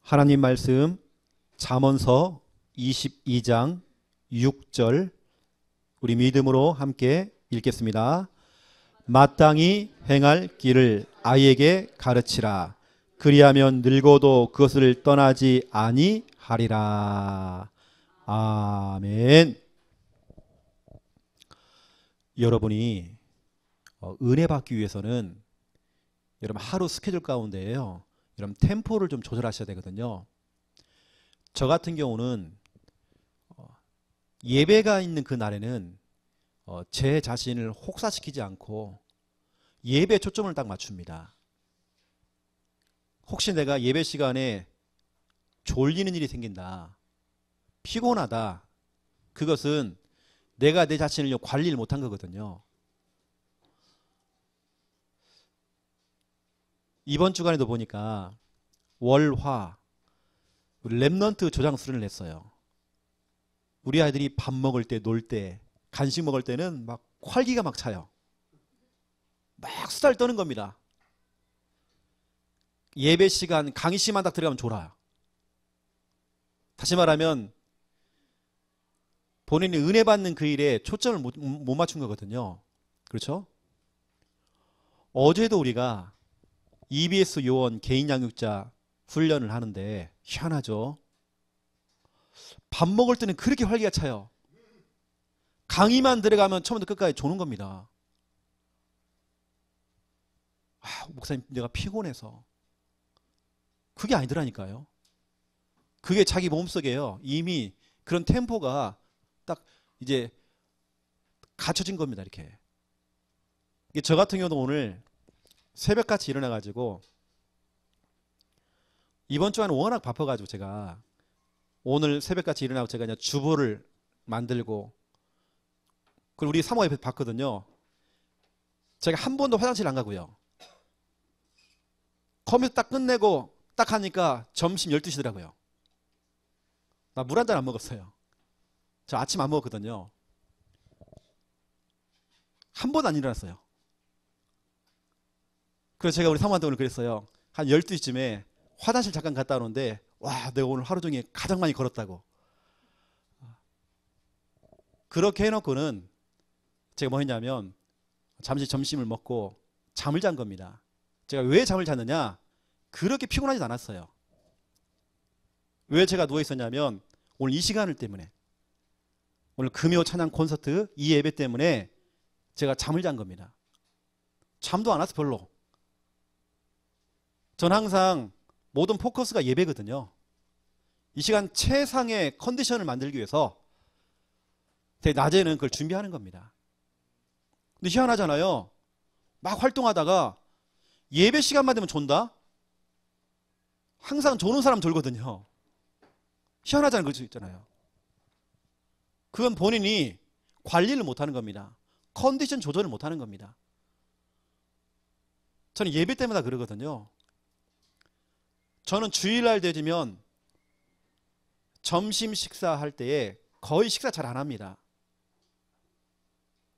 하나님 말씀 잠언서 22장 6절 우리 믿음으로 함께 읽겠습니다. 마땅히 행할 길을 아이에게 가르치라. 그리하면 늙어도 그것을 떠나지 아니하리라. 아멘. 여러분이 은혜 받기 위해서는 여러분 하루 스케줄 가운데에요, 여러분 템포를 좀 조절하셔야 되거든요. 저 같은 경우는 예배가 있는 그 날에는 제 자신을 혹사시키지 않고 예배에 초점을 딱 맞춥니다. 혹시 내가 예배 시간에 졸리는 일이 생긴다, 피곤하다, 그것은 내가 내 자신을 관리를 못한 거거든요. 이번 주간에도 보니까 월화 랩넌트 조장 수련을 했어요. 우리 아이들이 밥 먹을 때, 놀 때, 간식 먹을 때는 막 활기가 막 차요. 막 수다를 떠는 겁니다. 예배 시간, 강의 시간 딱 들어가면 졸아요. 다시 말하면 본인이 은혜 받는 그 일에 초점을 못 맞춘 거거든요. 그렇죠? 어제도 우리가 EBS 요원 개인 양육자 훈련을 하는데 희한하죠? 밥 먹을 때는 그렇게 활기가 차요. 강의만 들어가면 처음부터 끝까지 조는 겁니다. 목사님 내가 피곤해서. 그게 아니더라니까요. 그게 자기 몸속에요, 이미 그런 템포가 딱 이제 갖춰진 겁니다. 이렇게. 저 같은 경우도 오늘 새벽같이 일어나가지고, 이번 주에는 워낙 바빠가지고 제가 오늘 새벽같이 일어나고 제가 그냥 주보를 만들고, 그리고 우리 사모에 봤거든요. 제가 한 번도 화장실 안 가고요. 컴퓨터 딱 끝내고 딱 하니까 점심 12시더라고요. 나 물 한 잔 안 먹었어요. 저 아침 안 먹었거든요. 한 번 안 일어났어요. 그래서 제가 우리 사모한테 오늘 그랬어요. 한 12시쯤에 화장실 잠깐 갔다 오는데, 와, 내가 오늘 하루 종일 가장 많이 걸었다고. 그렇게 해놓고는 제가 뭐 했냐면 잠시 점심을 먹고 잠을 잔 겁니다. 제가 왜 잠을 잤느냐? 그렇게 피곤하지도 않았어요. 왜 제가 누워 있었냐면 오늘 이 시간을 때문에, 오늘 금요 찬양 콘서트 이 예배 때문에 제가 잠을 잔 겁니다. 잠도 안 와서 별로. 전 항상 모든 포커스가 예배거든요. 이 시간 최상의 컨디션을 만들기 위해서 되게 낮에는 그걸 준비하는 겁니다. 근데 희한하잖아요. 막 활동하다가 예배 시간만 되면 존다? 항상 조는 사람 졸거든요. 희한하잖아요. 그럴 수 있잖아요. 그건 본인이 관리를 못하는 겁니다. 컨디션 조절을 못하는 겁니다. 저는 예배 때마다 그러거든요. 저는 주일날 되면 점심 식사할 때에 거의 식사 잘 안 합니다.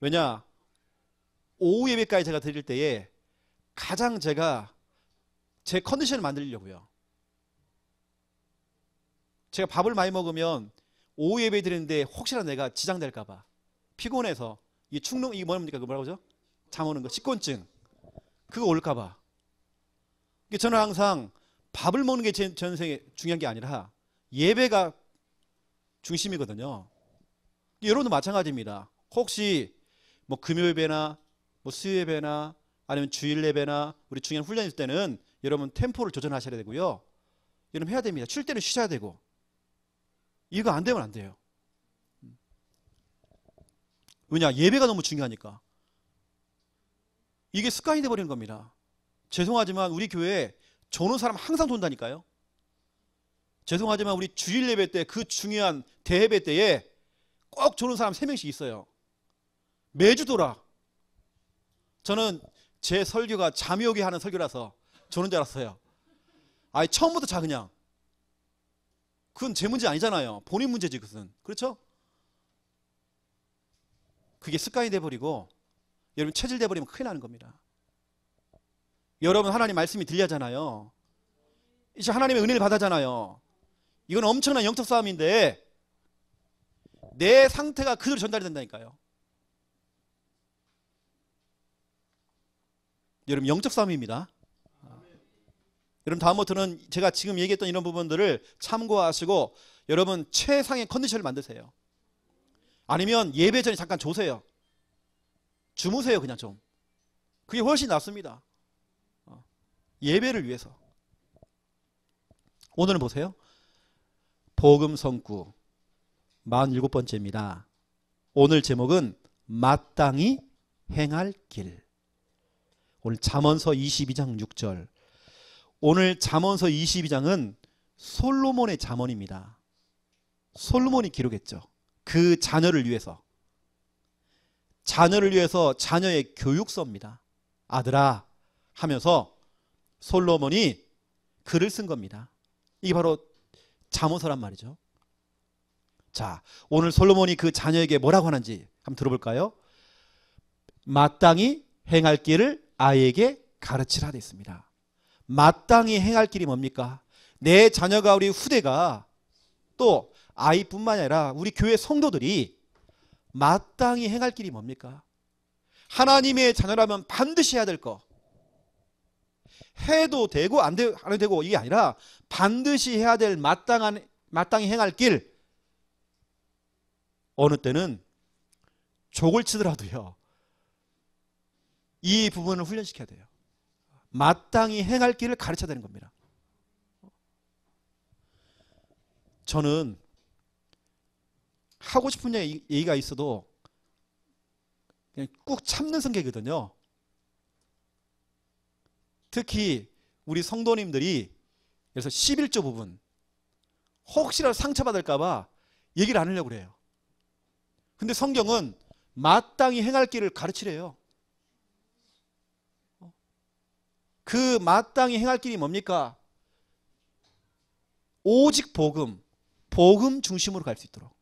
왜냐? 오후 예배까지 제가 드릴 때에 가장 제가 제 컨디션을 만들려고요. 제가 밥을 많이 먹으면 오후 예배 드리는데 혹시나 내가 지장될까봐, 피곤해서 이게 뭡니까? 그 뭐라고 하죠? 잠 오는 거, 식곤증, 그거 올까봐. 저는 항상 밥을 먹는 게 제 전생에 중요한 게 아니라 예배가 중심이거든요. 여러분도 마찬가지입니다. 혹시 뭐 금요 예배나 뭐 수요 예배나 아니면 주일 예배나 우리 중요한 훈련이 있을 때는 여러분 템포를 조절하셔야 되고요. 여러분 해야 됩니다. 쉴 때는 쉬셔야 되고. 이거 안 되면 안 돼요. 왜냐? 예배가 너무 중요하니까. 이게 습관이 돼버리는 겁니다. 죄송하지만 우리 교회에 조는 사람 항상 돈다니까요. 죄송하지만 우리 주일 예배 때, 그 중요한 대예배 때에 꼭 조는 사람 3명씩 있어요. 매주 돌아. 저는 제 설교가 잠이 오게 하는 설교라서 조는 줄 알았어요. 아예 처음부터 자 그냥. 그건 제 문제 아니잖아요. 본인 문제지 그것은. 그렇죠? 그게 습관이 돼버리고 여러분 체질 돼버리면 큰일 나는 겁니다. 여러분 하나님 말씀이 들리잖아요. 이제 하나님의 은혜를 받았잖아요. 이건 엄청난 영적 싸움인데 내 상태가 그대로 전달이 된다니까요. 여러분 영적 싸움입니다. 여러분 다음부터는 제가 지금 얘기했던 이런 부분들을 참고하시고 여러분 최상의 컨디션을 만드세요. 아니면 예배 전에 잠깐 조세요. 주무세요. 그냥 좀. 그게 훨씬 낫습니다. 예배를 위해서. 오늘은 보세요. 복음 성구 47번째입니다. 오늘 제목은 마땅히 행할 길. 오늘 잠언서 22장 6절. 오늘 잠언서 22장은 솔로몬의 잠언입니다. 솔로몬이 기록했죠. 그 자녀를 위해서. 자녀를 위해서 자녀의 교육서입니다. 아들아 하면서 솔로몬이 글을 쓴 겁니다. 이게 바로 잠언서란 말이죠. 자, 오늘 솔로몬이 그 자녀에게 뭐라고 하는지 한번 들어볼까요? 마땅히 행할 길을 아이에게 가르치라 되어 있습니다. 마땅히 행할 길이 뭡니까? 내 자녀가 우리 후대가 또 아이뿐만 아니라 우리 교회 성도들이 마땅히 행할 길이 뭡니까? 하나님의 자녀라면 반드시 해야 될 거. 해도 되고 안 해도 되고 이게 아니라 반드시 해야 될 마땅히 행할 길. 어느 때는 족을 치더라도요. 이 부분을 훈련시켜야 돼요. 마땅히 행할 길을 가르쳐야 되는 겁니다. 저는 하고 싶은 얘기가 있어도 그냥 꾹 참는 성격이거든요. 특히 우리 성도님들이 그래서 11조 부분 혹시라도 상처받을까 봐 얘기를 안 하려고 그래요. 근데 성경은 마땅히 행할 길을 가르치래요. 그 마땅히 행할 길이 뭡니까? 오직 복음 중심으로 갈 수 있도록,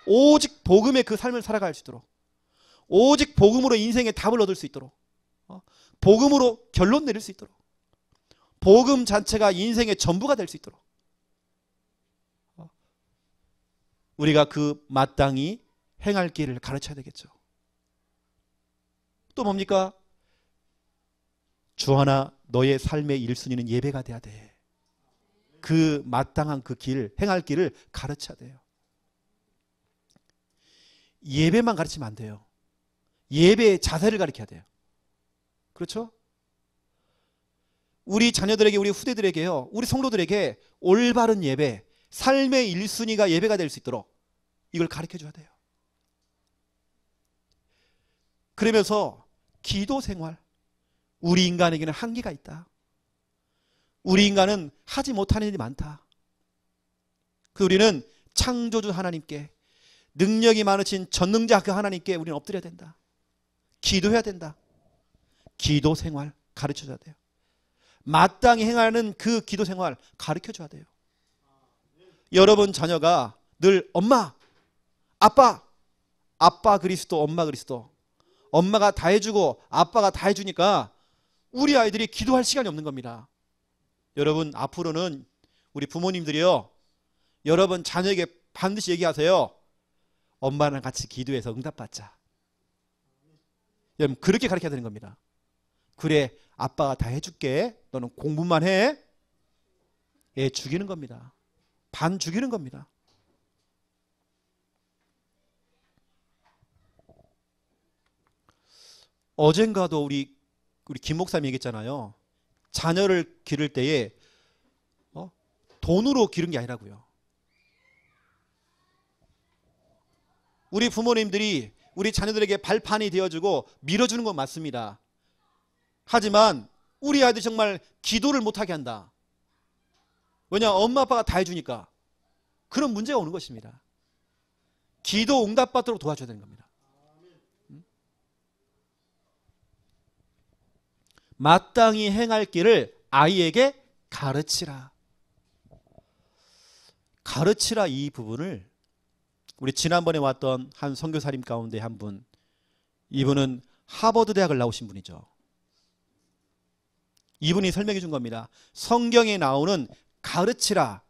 오직 복음의 그 삶을 살아갈 수 있도록, 오직 복음으로 인생의 답을 얻을 수 있도록, 복음으로 결론 내릴 수 있도록, 복음 자체가 인생의 전부가 될 수 있도록 우리가 그 마땅히 행할 길을 가르쳐야 되겠죠. 또 뭡니까? 주하나 너의 삶의 1순위는 예배가 돼야 돼. 그 마땅한 그 길, 행할 길을 가르쳐야 돼요. 예배만 가르치면 안 돼요. 예배의 자세를 가르쳐야 돼요. 그렇죠? 우리 자녀들에게, 우리 후대들에게요, 우리 성도들에게 올바른 예배, 삶의 1순위가 예배가 될 수 있도록 이걸 가르쳐 줘야 돼요. 그러면서 기도 생활, 우리 인간에게는 한계가 있다. 우리 인간은 하지 못하는 일이 많다. 우리는 창조주 하나님께, 능력이 많으신 전능자 그 하나님께 우리는 엎드려야 된다. 기도해야 된다. 기도 생활 가르쳐줘야 돼요. 마땅히 행하는 그 기도 생활 가르쳐줘야 돼요. 여러분 자녀가 늘 엄마, 아빠 그리스도, 엄마 그리스도, 엄마가 다 해주고 아빠가 다 해주니까 우리 아이들이 기도할 시간이 없는 겁니다. 여러분 앞으로는 우리 부모님들이요, 여러분 자녀에게 반드시 얘기하세요. 엄마랑 같이 기도해서 응답받자. 여러분 그렇게 가르쳐야 되는 겁니다. 그래 아빠가 다 해줄게, 너는 공부만 해. 애 죽이는 겁니다. 반 죽이는 겁니다. 어젠가도 우리 김 목사님이 얘기했잖아요. 자녀를 기를 때에 돈으로 기른 게 아니라고요. 우리 부모님들이 우리 자녀들에게 발판이 되어주고 밀어주는 건 맞습니다. 하지만 우리 아이들 정말 기도를 못하게 한다. 왜냐? 엄마 아빠가 다 해주니까. 그런 문제가 오는 것입니다. 기도 응답받도록 도와줘야 되는 겁니다. 마땅히 행할 길을 아이에게 가르치라. 가르치라, 이 부분을 우리 지난번에 왔던 한 선교사님 가운데 한 분, 이분은 하버드 대학을 나오신 분이죠. 이분이 설명해 준 겁니다. 성경에 나오는 가르치라,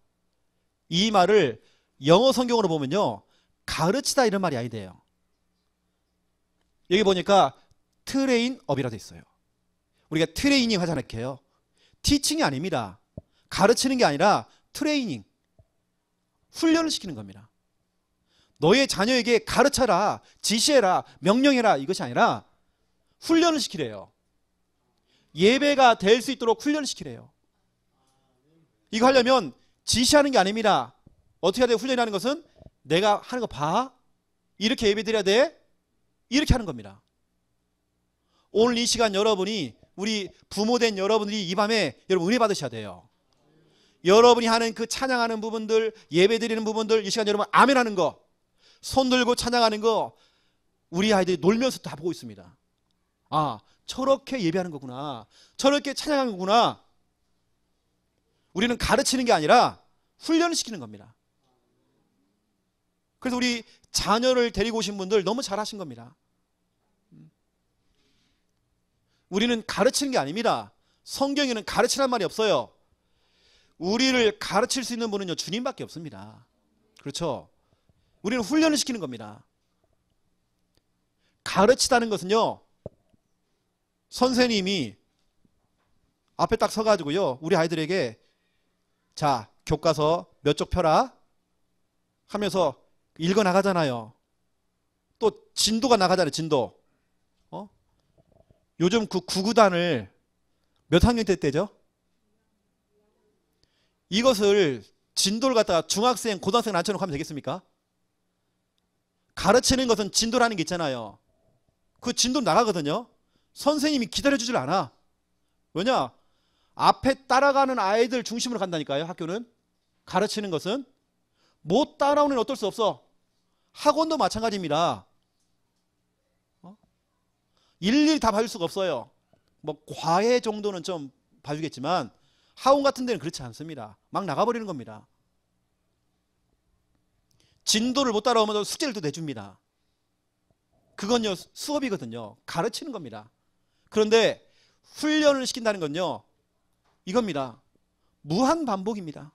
이 말을 영어 성경으로 보면요, 가르치다 이런 말이 아니대요. 여기 보니까 트레인업이라 돼 있어요. 우리가 트레이닝 하잖아요. 이렇게요. 티칭이 아닙니다. 가르치는 게 아니라 트레이닝, 훈련을 시키는 겁니다. 너의 자녀에게 가르쳐라, 지시해라, 명령해라, 이것이 아니라 훈련을 시키래요. 예배가 될 수 있도록 훈련을 시키래요. 이거 하려면 지시하는 게 아닙니다. 어떻게 해야 돼? 훈련이라는 것은 내가 하는 거 봐, 이렇게 예배 드려야 돼, 이렇게 하는 겁니다. 오늘 이 시간 여러분이, 우리 부모된 여러분들이 이 밤에 여러분 은혜 받으셔야 돼요. 여러분이 하는 그 찬양하는 부분들, 예배 드리는 부분들, 이 시간 여러분 아멘 하는 거, 손 들고 찬양하는 거, 우리 아이들이 놀면서 다 보고 있습니다. 아, 저렇게 예배하는 거구나, 저렇게 찬양하는 거구나. 우리는 가르치는 게 아니라 훈련을 시키는 겁니다. 그래서 우리 자녀를 데리고 오신 분들 너무 잘하신 겁니다. 우리는 가르치는 게 아닙니다. 성경에는 가르치란 말이 없어요. 우리를 가르칠 수 있는 분은요, 주님밖에 없습니다. 그렇죠? 우리는 훈련을 시키는 겁니다. 가르치다는 것은요, 선생님이 앞에 딱 서가지고요, 우리 아이들에게 자, 교과서 몇 쪽 펴라 하면서 읽어 나가잖아요. 또 진도가 나가잖아요. 진도. 요즘 그 구구단을 몇 학년 때 떼죠? 이것을 진도를 갖다가 중학생, 고등학생 앉혀놓고 하면 되겠습니까? 가르치는 것은 진도라는 게 있잖아요. 그 진도 나가거든요. 선생님이 기다려주질 않아. 왜냐? 앞에 따라가는 아이들 중심으로 간다니까요. 학교는. 가르치는 것은. 못 따라오는 어떨 수 없어. 학원도 마찬가지입니다. 일일이 다 봐줄 수가 없어요. 뭐 과외 정도는 좀 봐주겠지만 학원 같은 데는 그렇지 않습니다. 막 나가버리는 겁니다. 진도를 못 따라오면 숙제를 또 내줍니다. 그건요, 수업이거든요. 가르치는 겁니다. 그런데 훈련을 시킨다는 건요, 이겁니다. 무한 반복입니다.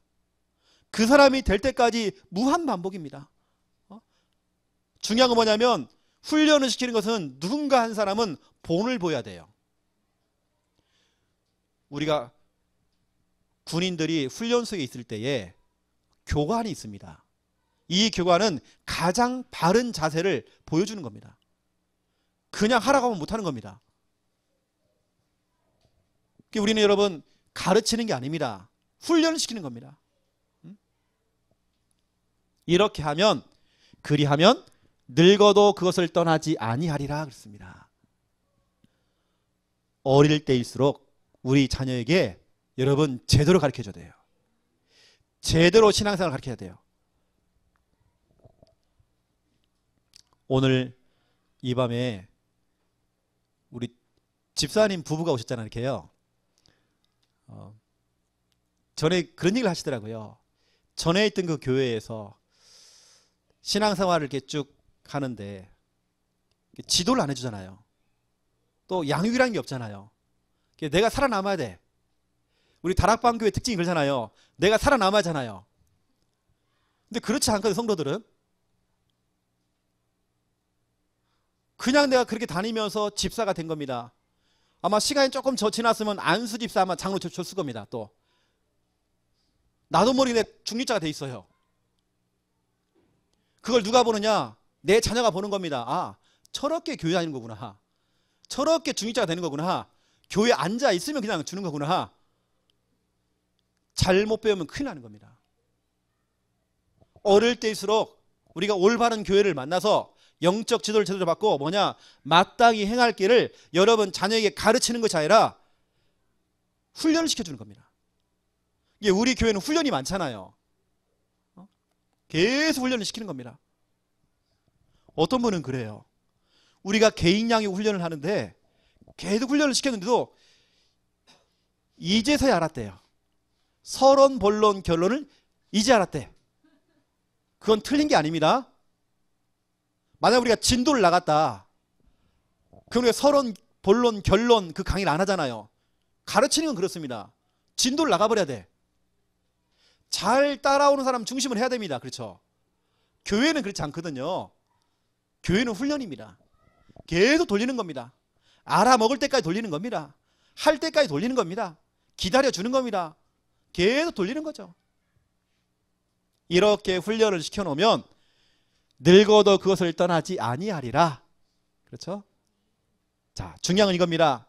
그 사람이 될 때까지 무한 반복입니다. 중요한 건 뭐냐면, 훈련을 시키는 것은 누군가 한 사람은 본을 보여야 돼요. 우리가 군인들이 훈련소에 있을 때에 교관이 있습니다. 이 교관은 가장 바른 자세를 보여주는 겁니다. 그냥 하라고 하면 못하는 겁니다. 우리는 여러분 가르치는 게 아닙니다. 훈련을 시키는 겁니다. 이렇게 하면, 그리하면 늙어도 그것을 떠나지 아니하리라 그랬습니다. 어릴 때일수록 우리 자녀에게 여러분 제대로 가르쳐줘야 돼요. 제대로 신앙생활을 가르쳐야 돼요. 오늘 이 밤에 우리 집사님 부부가 오셨잖아요. 이렇게요. 전에 그런 얘기를 하시더라고요. 전에 있던 그 교회에서 신앙생활을 이렇게 쭉 하는데 지도를 안 해주잖아요. 또 양육이라는 게 없잖아요. 내가 살아남아야 돼. 우리 다락방 교회 특징이 그러잖아요. 내가 살아남아야 하잖아요. 근데 그렇지 않거든, 성도들은. 그냥 내가 그렇게 다니면서 집사가 된 겁니다. 아마 시간이 조금 더 지났으면 안수 집사 아마 장로 줬을 겁니다. 또 나도 모르게 중립자가 돼 있어요. 그걸 누가 보느냐? 내 자녀가 보는 겁니다. 아, 저렇게 교회 다니는 거구나. 저렇게 중립자가 되는 거구나. 교회 앉아 있으면 그냥 주는 거구나. 잘못 배우면 큰일 나는 겁니다. 어릴 때일수록 우리가 올바른 교회를 만나서 영적 지도를 제대로 받고 뭐냐? 마땅히 행할 길을 여러분 자녀에게 가르치는 것이 아니라 훈련을 시켜주는 겁니다. 이게 우리 교회는 훈련이 많잖아요. 계속 훈련을 시키는 겁니다. 어떤 분은 그래요. 우리가 개인 양육 훈련을 하는데 계속 훈련을 시켰는데도 이제서야 알았대요. 서론, 본론, 결론을 이제 알았대. 그건 틀린 게 아닙니다. 만약 우리가 진도를 나갔다. 그럼 우리가 서론, 본론, 결론 그 강의를 안 하잖아요. 가르치는 건 그렇습니다. 진도를 나가버려야 돼. 잘 따라오는 사람 중심을 해야 됩니다. 그렇죠? 교회는 그렇지 않거든요. 교회는 훈련입니다. 계속 돌리는 겁니다. 알아먹을 때까지 돌리는 겁니다. 할 때까지 돌리는 겁니다. 기다려주는 겁니다. 계속 돌리는 거죠. 이렇게 훈련을 시켜놓으면 늙어도 그것을 떠나지 아니하리라. 그렇죠? 자, 중요한 건 이겁니다.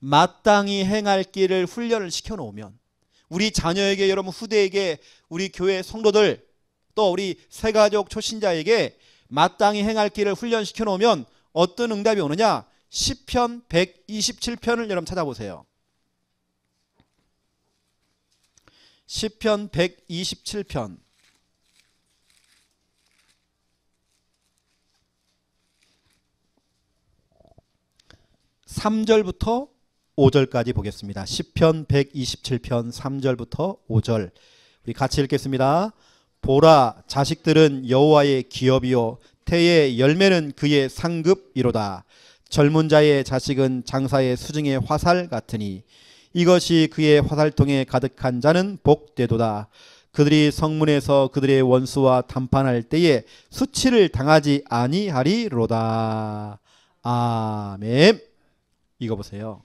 마땅히 행할 길을 훈련을 시켜놓으면 우리 자녀에게, 여러분 후대에게, 우리 교회 성도들, 또 우리 새가족 초신자에게 마땅히 행할 길을 훈련시켜 놓으면 어떤 응답이 오느냐? 시편 127편을 여러분 찾아보세요. 시편 127편 3절부터 5절까지 보겠습니다. 시편 127편 3절부터 5절 우리 같이 읽겠습니다. 보라, 자식들은 여호와의 기업이요 태의 열매는 그의 상급이로다. 젊은 자의 자식은 장사의 수중의 화살 같으니 이것이 그의 화살통에 가득한 자는 복되도다. 그들이 성문에서 그들의 원수와 담판할 때에 수치를 당하지 아니하리로다. 아멘. 이거 보세요.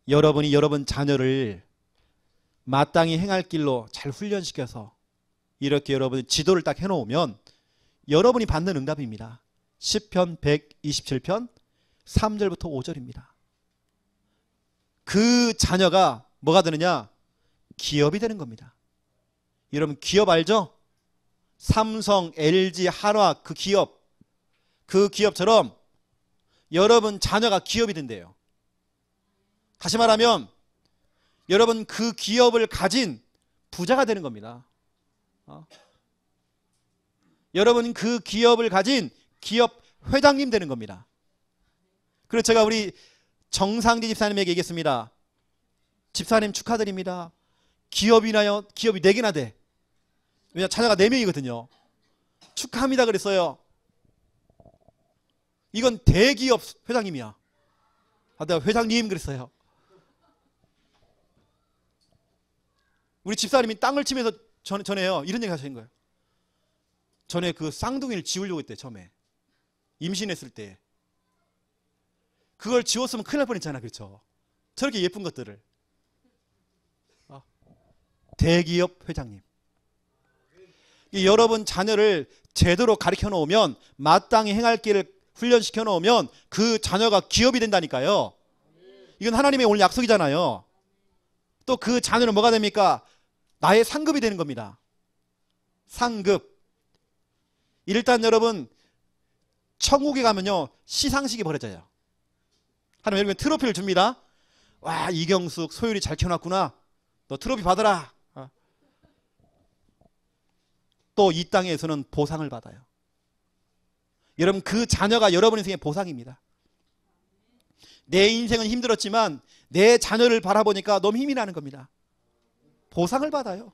여러분이 여러분 자녀를 마땅히 행할 길로 잘 훈련시켜서 이렇게 여러분이 지도를 딱 해놓으면 여러분이 받는 응답입니다. 시편 127편 3절부터 5절입니다. 그 자녀가 뭐가 되느냐? 기업이 되는 겁니다. 여러분 기업 알죠? 삼성, LG, 한화 그 기업처럼 여러분 자녀가 기업이 된대요. 다시 말하면 여러분 그 기업을 가진 부자가 되는 겁니다. 여러분 그 기업을 가진 기업 회장님 되는 겁니다. 그래서 제가 우리 정상지 집사님에게 얘기했습니다. 집사님 축하드립니다. 기업이 4개나 돼. 왜냐 자녀가 4명이거든요. 축하합니다 그랬어요. 이건 대기업 회장님이야. 내가 회장님 그랬어요. 우리 집사님이 땅을 치면서 전에요. 이런 얘기 하시는 거예요. 전에 그 쌍둥이를 지우려고 했대. 처음에 임신했을 때 그걸 지웠으면 큰일 날 뻔했잖아. 그렇죠? 저렇게 예쁜 것들을. 대기업 회장님. 여러분 자녀를 제대로 가르쳐 놓으면 마땅히 행할 길을 훈련시켜 놓으면 그 자녀가 기업이 된다니까요. 이건 하나님의 오늘 약속이잖아요. 또 그 자녀는 뭐가 됩니까? 나의 상급이 되는 겁니다. 상급. 일단 여러분 천국에 가면요 시상식이 벌어져요. 하나님 여러분 트로피를 줍니다. 와 이경숙 소율이 잘 키워놨구나. 너 트로피 받아라. 또 이 땅에서는 보상을 받아요. 여러분 그 자녀가 여러분 인생의 보상입니다. 내 인생은 힘들었지만 내 자녀를 바라보니까 너무 힘이 나는 겁니다. 보상을 받아요.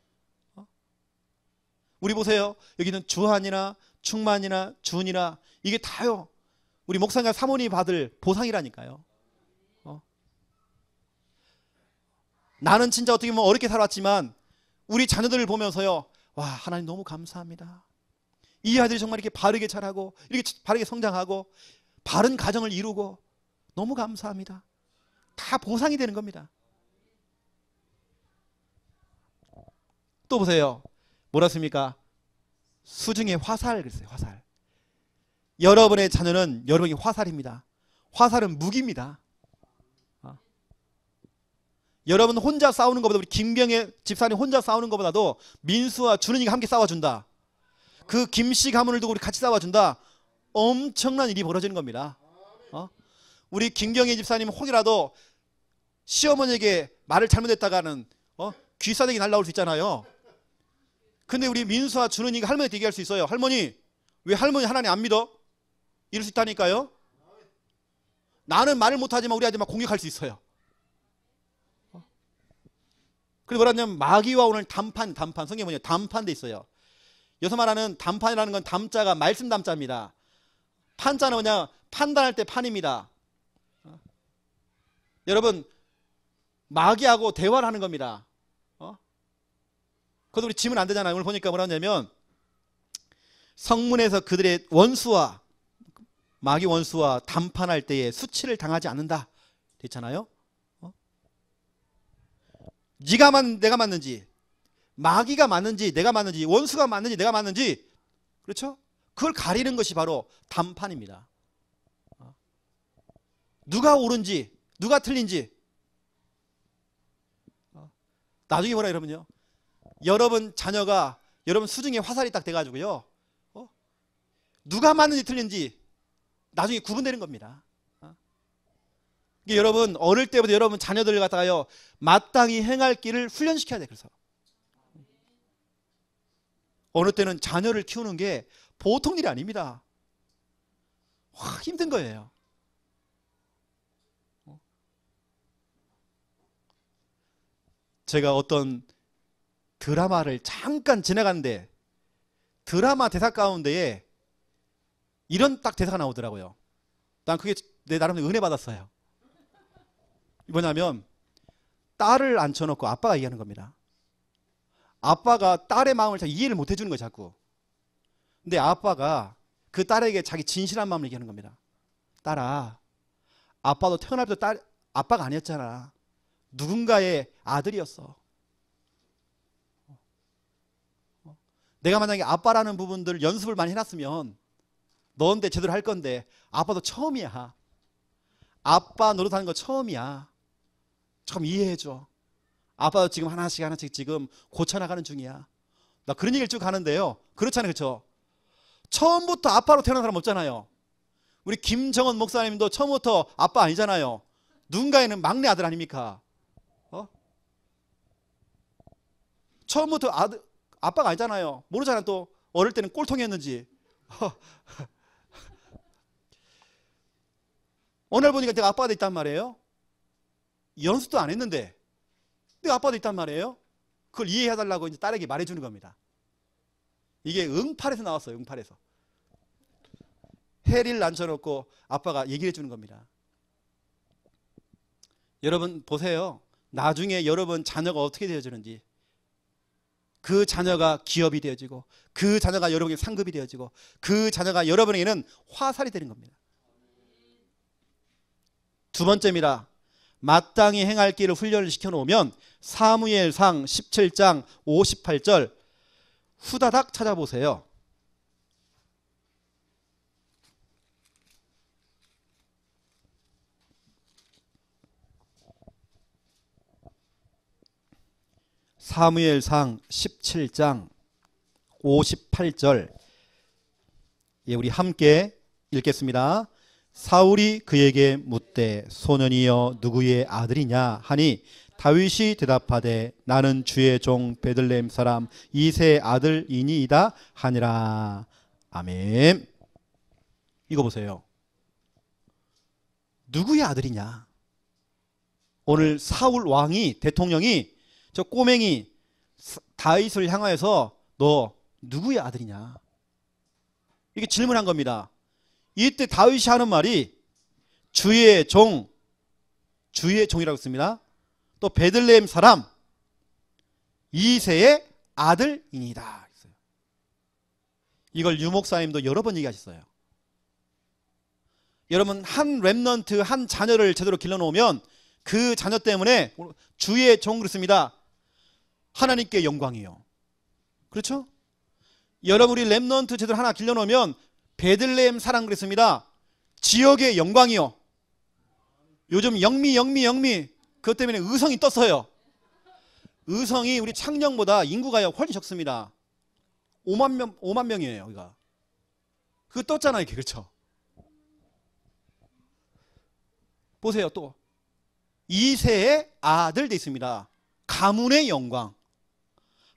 우리 보세요. 여기는 주한이나 충만이나 준이나 이게 다요. 우리 목사님 사모님이 받을 보상이라니까요. 나는 진짜 어떻게 보면 어렵게 살았지만 우리 자녀들을 보면서요. 와 하나님 너무 감사합니다. 이 아들이 정말 이렇게 바르게 자라고 이렇게 바르게 성장하고 바른 가정을 이루고 너무 감사합니다. 다 보상이 되는 겁니다. 또 보세요. 뭐라 씁니까? 수중의 화살 그랬어요. 화살. 여러분의 자녀는 여러분이 화살입니다. 화살은 무기입니다. 여러분 혼자 싸우는 것보다 우리 김병의 집사님 혼자 싸우는 것보다도 민수와 준은이가 함께 싸워준다. 그 김씨 가문을 두고 우리 같이 싸워준다. 엄청난 일이 벌어지는 겁니다. 우리 김경혜 집사님 혹이라도 시어머니에게 말을 잘못했다가는 귀싸대기 날라올 수 있잖아요. 근데 우리 민수와 준은이가 할머니한테 얘기할 수 있어요. 할머니 왜 할머니 하나님 안 믿어? 이럴 수 있다니까요. 나는 말을 못하지만 우리 아줌마 공격할 수 있어요. 그리고 뭐라냐면 마귀와 오늘 담판 성경에 뭐냐 담판돼 있어요. 여기서 말하는 담판이라는 건 담자가 말씀 담자입니다. 판자는 뭐냐 판단할 때 판입니다. 여러분 마귀하고 대화를 하는 겁니다. 그것도 우리 지면 안 되잖아요. 오늘 보니까 뭐라 하냐면 성문에서 그들의 원수와 마귀 원수와 담판할 때에 수치를 당하지 않는다 됐잖아요. 네가 맞는 내가 맞는지, 마귀가 맞는지 내가 맞는지, 원수가 맞는지 내가 맞는지, 그렇죠? 그걸 가리는 것이 바로 담판입니다. 누가 옳은지 누가 틀린지. 나중에 뭐라 여러분요, 여러분 자녀가 여러분 수중에 화살이 딱 돼가지고요, 누가 맞는지 틀린지 나중에 구분되는 겁니다. 여러분 어릴 때부터 여러분 자녀들 갖다가요 마땅히 행할 길을 훈련시켜야 돼. 그래서 어느 때는 자녀를 키우는 게 보통 일이 아닙니다. 힘든 거예요. 제가 어떤 드라마를 잠깐 지나갔는데 드라마 대사 가운데에 이런 딱 대사가 나오더라고요. 난 그게 내 나름대로 은혜 받았어요. 뭐냐면 딸을 앉혀놓고 아빠가 얘기하는 겁니다. 아빠가 딸의 마음을 잘 이해를 못 해주는 거예요, 자꾸. 근데 아빠가 그 딸에게 자기 진실한 마음을 얘기하는 겁니다. 딸아, 아빠도 태어날 때부터 아빠가 아니었잖아. 누군가의 아들이었어. 내가 만약에 아빠라는 부분들 연습을 많이 해놨으면 너한테 제대로 할 건데 아빠도 처음이야. 아빠 노릇하는 거 처음이야. 좀 이해해줘. 아빠도 지금 하나씩 지금 고쳐나가는 중이야. 나 그런 얘기를 쭉 하는데요. 그렇잖아요, 그렇죠? 처음부터 아빠로 태어난 사람 없잖아요. 우리 김정은 목사님도 처음부터 아빠 아니잖아요. 누군가에는 막내 아들 아닙니까? 처음부터 아빠가 아니잖아요. 모르잖아요. 또 어릴 때는 꼴통이었는지. 어느 날 보니까 내가 아빠가 돼 있단 말이에요. 연습도 안 했는데 내가 아빠가 돼 있단 말이에요. 그걸 이해해달라고 이제 딸에게 말해주는 겁니다. 이게 응팔에서 나왔어요. 응팔에서. 해리를 앉혀놓고 아빠가 얘기를 해주는 겁니다. 여러분 보세요. 나중에 여러분 자녀가 어떻게 되어지는지. 그 자녀가 기업이 되어지고, 그 자녀가 여러분에게 상급이 되어지고, 그 자녀가 여러분에게는 화살이 되는 겁니다. 두 번째입니다. 마땅히 행할 길을 훈련을 시켜놓으면 사무엘상 17장 58절 후다닥 찾아보세요. 사무엘상 17장 58절, 우리 함께 읽겠습니다. 사울이 그에게 묻되 소년이여 누구의 아들이냐 하니 다윗이 대답하되 나는 주의 종 베들레헴 사람 이새의 아들이니이다 하니라. 아멘. 이거 보세요. 누구의 아들이냐? 오늘 사울 왕이, 대통령이 저 꼬맹이 다윗을 향하여서 너 누구의 아들이냐? 이렇게 질문한 겁니다. 이때 다윗이 하는 말이 주의 종, 주의 종이라고 했습니다. 또 베들레헴 사람 이새의 아들이니이다. 이걸 유 목사님도 여러 번 얘기하셨어요. 여러분 한 렘넌트, 한 자녀를 제대로 길러놓으면 그 자녀 때문에 주의 종 그렇습니다. 하나님께 영광이요. 그렇죠? 여러분 우리 렘넌트 제대로 하나 길러놓으면 베들레헴 사랑 그랬습니다. 지역의 영광이요. 요즘 영미 그것 때문에 의성이 떴어요. 의성이 우리 창녕보다 인구가 훨씬 적습니다. 5만 명이에요 여기가. 그거 떴잖아요 이렇게. 그렇죠? 보세요. 또 이새의 아들 돼 있습니다. 가문의 영광.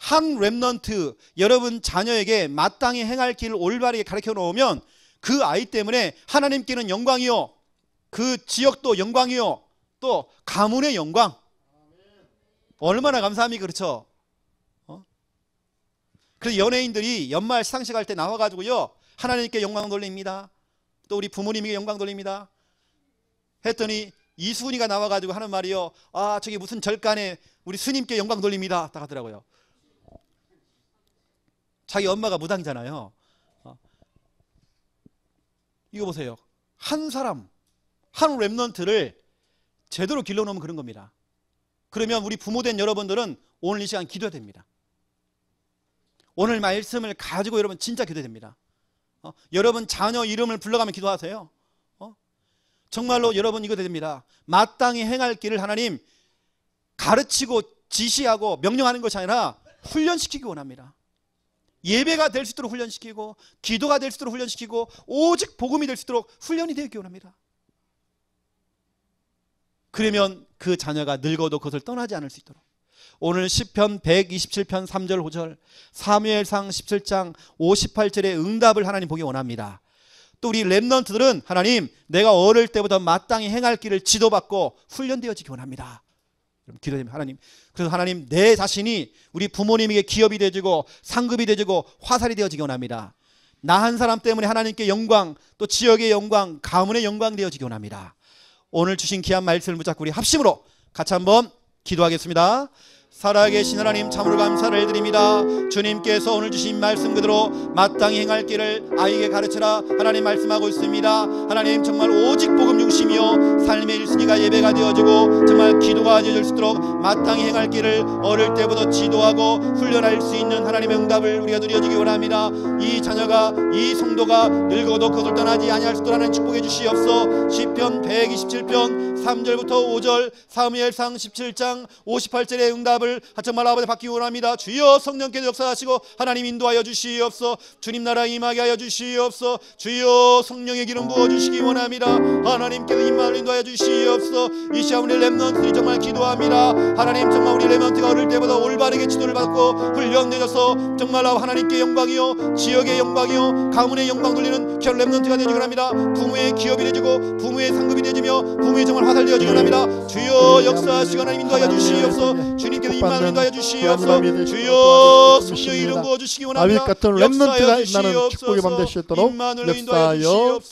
한 렘넌트 여러분 자녀에게 마땅히 행할 길을 올바르게 가르쳐 놓으면 그 아이 때문에 하나님께는 영광이요, 그 지역도 영광이요, 또 가문의 영광. 얼마나 감사합니까? 그렇죠? 그래서 연예인들이 연말 시상식 할 때 나와가지고요 하나님께 영광 돌립니다, 또 우리 부모님에게 영광 돌립니다 했더니 이순이가 나와가지고 하는 말이요. 아 저기 무슨 절간에 우리 스님께 영광 돌립니다. 딱 하더라고요. 자기 엄마가 무당이잖아요. 이거 보세요. 한 사람, 한 랩넌트를 제대로 길러놓으면 그런 겁니다. 그러면 우리 부모된 여러분들은 오늘 이 시간 기도해야 됩니다. 오늘 말씀을 가지고 여러분 진짜 기도해야 됩니다. 여러분 자녀 이름을 불러가며 기도하세요. 정말로 여러분 이거 됩니다. 마땅히 행할 길을 하나님 가르치고 지시하고 명령하는 것이 아니라 훈련시키기 원합니다. 예배가 될 수 있도록 훈련시키고 기도가 될 수 있도록 훈련시키고 오직 복음이 될 수 있도록 훈련이 되기 원합니다. 그러면 그 자녀가 늙어도 그것을 떠나지 않을 수 있도록 오늘 시편 127편 3절 5절 사무엘상 17장 58절의 응답을 하나님 보기 원합니다. 또 우리 랩넌트들은 하나님 내가 어릴 때부터 마땅히 행할 길을 지도받고 훈련되어지기 원합니다. 기도됩니다. 하나님. 그래서 하나님 내 자신이 우리 부모님에게 기업이 되어지고 상급이 되어지고 화살이 되어지기 원합니다. 나 한 사람 때문에 하나님께 영광 또 지역의 영광 가문의 영광 되어지기 원합니다. 오늘 주신 귀한 말씀을 붙잡고 우리 합심으로 같이 한번 기도하겠습니다. 살아계신 하나님 참으로 감사를 드립니다. 주님께서 오늘 주신 말씀 그대로 마땅히 행할 길을 아이에게 가르쳐라 하나님 말씀하고 있습니다. 하나님 정말 오직 복음 중심이요 삶의 1순위가 예배가 되어지고 정말 기도가 되어질 수 있도록 마땅히 행할 길을 어릴 때부터 지도하고 훈련할 수 있는 하나님의 응답을 우리가 누려지기 원합니다. 이 자녀가 이 성도가 늙어도 그것을 떠나지 아니할 수 있도록 하나님 축복해 주시옵소서. 시편 127편 3절부터 5절 사무엘상 17장 58절의 응답을 정말 아버지 받기 원합니다. 주여 성령께서 역사하시고 하나님 인도하여 주시옵소서. 주님 나라 임하게 하여 주시옵소서. 주여 성령의 기름 부어주시기 원합니다. 하나님께서 임마을 인도하여 주시옵소서. 이 시간 우리 랩넌트들이 정말 기도합니다. 하나님 정말 우리 랩넌트가 어릴 때보다 올바르게 지도를 받고 훈련되어서 정말 하나님께 영광이요 지역의 영광이요 가문의 영광 돌리는 귀한 랩넌트가 되어지기 원합니다. 부모의 기업이 되어지고 부모의 상급이 되어지며 부모의 정말 화살되어지기 원합니다. 주여 역사하시고 하나님 인도하여 주시옵소서. 주님께서 임마을 인도하여 주시옵소서. 주여 성령의 이름 부어주시기 원합니다. 아윗 같은 랩넌트가 나는 축복의 밤 되시도록 역사하여